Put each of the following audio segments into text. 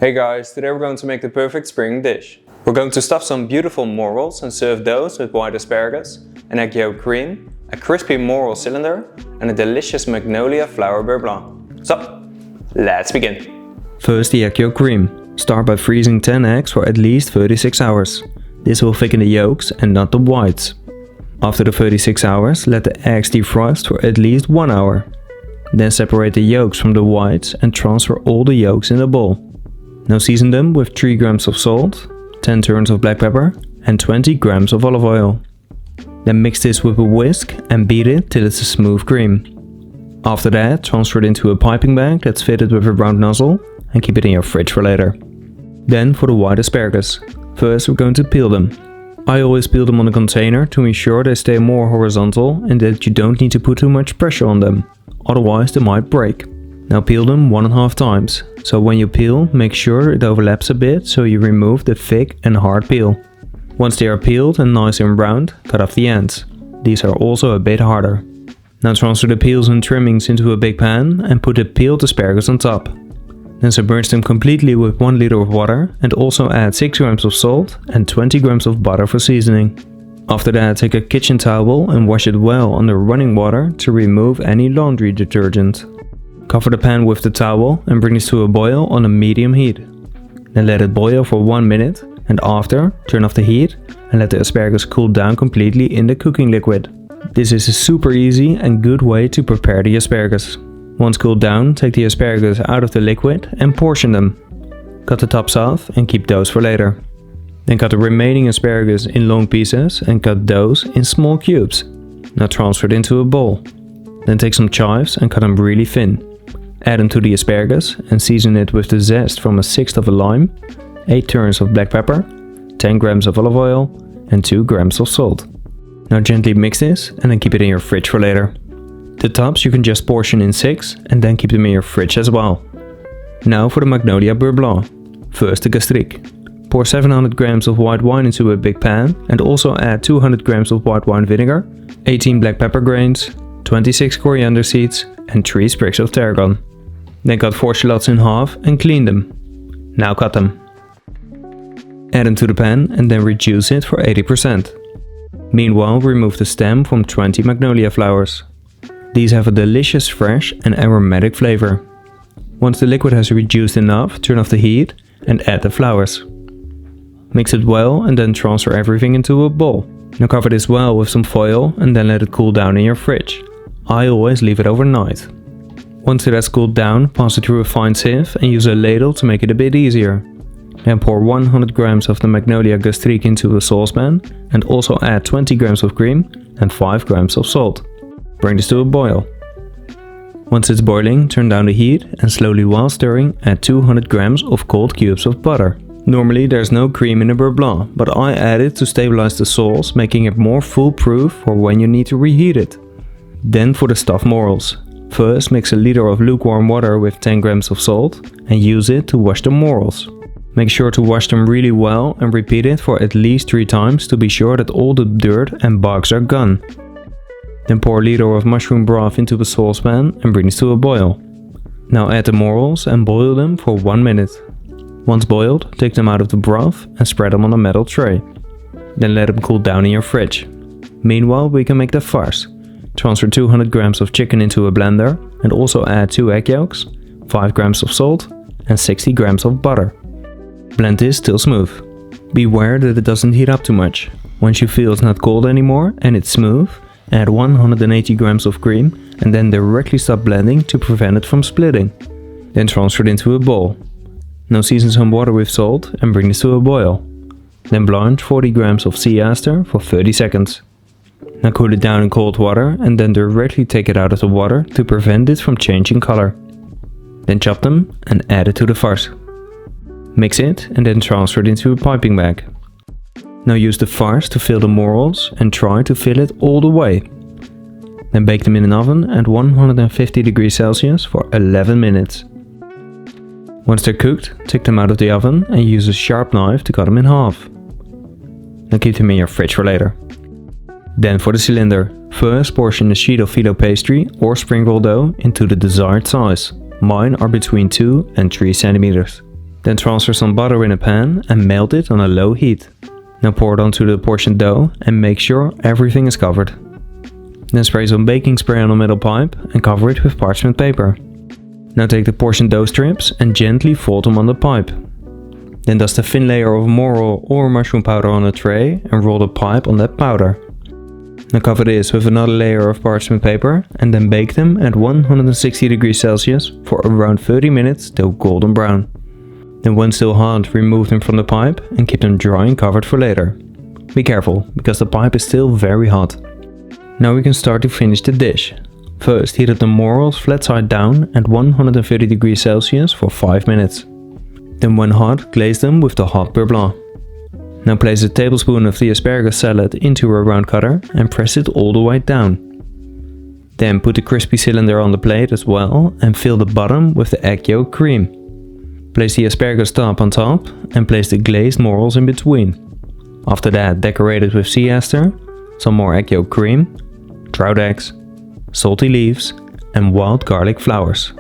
Hey guys, today we're going to make the perfect spring dish. We're going to stuff some beautiful morels and serve those with white asparagus, an egg yolk cream, a crispy morel cylinder and a delicious magnolia flour beurre blanc. So, let's begin. First, the egg yolk cream. Start by freezing 10 eggs for at least 36 hours. This will thicken the yolks and not the whites. After the 36 hours, let the eggs defrost for at least 1 hour. Then separate the yolks from the whites and transfer all the yolks in a bowl. Now season them with 3 grams of salt, 10 turns of black pepper and 20 grams of olive oil. Then mix this with a whisk and beat it till it's a smooth cream. After that, transfer it into a piping bag that's fitted with a round nozzle and keep it in your fridge for later. Then for the white asparagus. First we're going to peel them. I always peel them on a container to ensure they stay more horizontal and that you don't need to put too much pressure on them, otherwise they might break. Now peel them 1.5 times, so when you peel, make sure it overlaps a bit so you remove the thick and hard peel. Once they are peeled and nice and round, cut off the ends. These are also a bit harder. Now transfer the peels and trimmings into a big pan and put the peeled asparagus on top. Then submerge them completely with 1 liter of water and also add 6 grams of salt and 20 grams of butter for seasoning. After that, take a kitchen towel and wash it well under running water to remove any laundry detergent. Cover the pan with the towel and bring this to a boil on a medium heat. Then let it boil for 1 minute and after, turn off the heat and let the asparagus cool down completely in the cooking liquid. This is a super easy and good way to prepare the asparagus. Once cooled down, take the asparagus out of the liquid and portion them. Cut the tops off and keep those for later. Then cut the remaining asparagus in long pieces and cut those in small cubes. Now transfer it into a bowl. Then take some chives and cut them really thin. Add them to the asparagus and season it with the zest from 1/6 of a lime, 8 turns of black pepper, 10 grams of olive oil and 2 grams of salt. Now gently mix this and then keep it in your fridge for later. The tops you can just portion in 6 and then keep them in your fridge as well. Now for the magnolia beurre blanc. First the gastrique. Pour 700 grams of white wine into a big pan and also add 200 grams of white wine vinegar, 18 black pepper grains, 26 coriander seeds and 3 sprigs of tarragon. Then cut 4 shallots in half and clean them. Now cut them. Add them to the pan and then reduce it for 80%. Meanwhile, remove the stem from 20 magnolia flowers. These have a delicious fresh and aromatic flavor. Once the liquid has reduced enough, turn off the heat and add the flowers. Mix it well and then transfer everything into a bowl. Now cover this well with some foil and then let it cool down in your fridge. I always leave it overnight. Once it has cooled down, pass it through a fine sieve and use a ladle to make it a bit easier. Then pour 100 grams of the magnolia gastrique into a saucepan and also add 20 grams of cream and 5 grams of salt. Bring this to a boil. Once it's boiling, turn down the heat and slowly while stirring add 200 grams of cold cubes of butter. Normally there's no cream in a beurre blanc, but I add it to stabilize the sauce, making it more foolproof for when you need to reheat it. Then for the stuffed morels. First mix a liter of lukewarm water with 10 grams of salt and use it to wash the morels. Make sure to wash them really well and repeat it for at least 3 times to be sure that all the dirt and bugs are gone. Then pour a liter of mushroom broth into a saucepan and bring this to a boil. Now add the morels and boil them for 1 minute. Once boiled, take them out of the broth and spread them on a metal tray. Then let them cool down in your fridge. Meanwhile, we can make the farce. Transfer 200 grams of chicken into a blender and also add 2 egg yolks, 5 grams of salt and 60 grams of butter. Blend this till smooth. Beware that it doesn't heat up too much. Once you feel it's not cold anymore and it's smooth, add 180 grams of cream and then directly stop blending to prevent it from splitting. Then transfer it into a bowl. Now season some water with salt and bring this to a boil. Then blanch 40 grams of sea aster for 30 seconds. Now cool it down in cold water and then directly take it out of the water to prevent it from changing color. Then chop them and add it to the farce. Mix it and then transfer it into a piping bag. Now use the farce to fill the morels and try to fill it all the way. Then bake them in an oven at 150 degrees Celsius for 11 minutes. Once they're cooked, take them out of the oven and use a sharp knife to cut them in half. Now keep them in your fridge for later. Then for the cylinder. First portion a sheet of phyllo pastry or spring roll dough into the desired size. Mine are between 2 and 3 centimeters. Then transfer some butter in a pan and melt it on a low heat. Now pour it onto the portion dough and make sure everything is covered. Then spray some baking spray on the middle pipe and cover it with parchment paper. Now take the portion dough strips and gently fold them on the pipe. Then dust a thin layer of morel or mushroom powder on a tray and roll the pipe on that powder. Now cover this with another layer of parchment paper and then bake them at 160 degrees Celsius for around 30 minutes till golden brown. Then when still hot, remove them from the pipe and keep them dry and covered for later. Be careful, because the pipe is still very hot. Now we can start to finish the dish. First, heat up the morels flat side down at 130 degrees Celsius for 5 minutes. Then when hot, glaze them with the hot beurre blanc. Now place a tablespoon of the asparagus salad into a round cutter and press it all the way down. Then put the crispy cylinder on the plate as well and fill the bottom with the egg yolk cream. Place the asparagus top on top and place the glazed morels in between. After that, decorate it with sea aster, some more egg yolk cream, trout eggs, salty leaves and wild garlic flowers.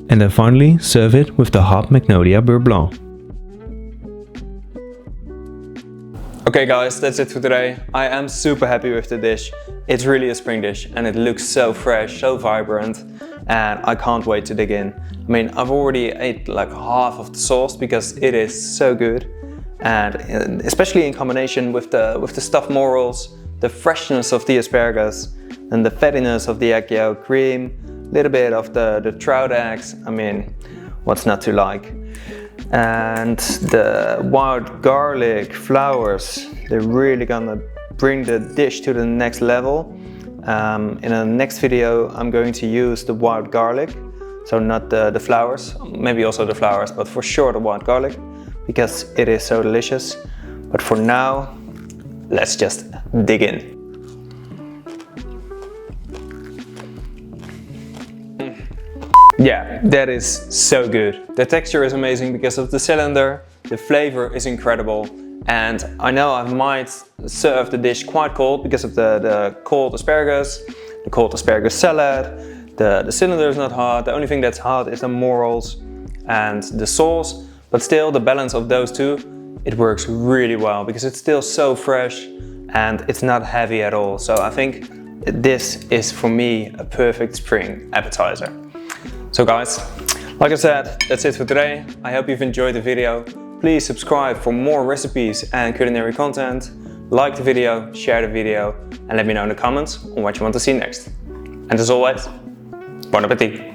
And then finally serve it with the hot magnolia beurre blanc. Okay guys, that's it for today. I am super happy with the dish. It's really a spring dish and it looks so fresh, so vibrant, and I can't wait to dig in. I mean, I've already ate like half of the sauce because it is so good, and especially in combination with the stuffed morels, the freshness of the asparagus and the fattiness of the egg yolk cream, a little bit of the trout eggs. I mean, what's not to like? And the wild garlic flowers, they're really gonna bring the dish to the next level. In the next video I'm going to use the wild garlic, so not the flowers, maybe also the flowers, but for sure the wild garlic, because it is so delicious. But for now, let's just dig in. Yeah, that is so good. The texture is amazing because of the cylinder, the flavor is incredible, and I know I might serve the dish quite cold because of the cold asparagus, the cold asparagus salad, the cylinder is not hot, the only thing that's hot is the morels and the sauce, but still the balance of those two, it works really well because it's still so fresh and it's not heavy at all. So I think this is for me a perfect spring appetizer. So guys, like I said, that's it for today. I hope you've enjoyed the video. Please subscribe for more recipes and culinary content. Like the video, share the video, and let me know in the comments on what you want to see next. And as always, bon appetit!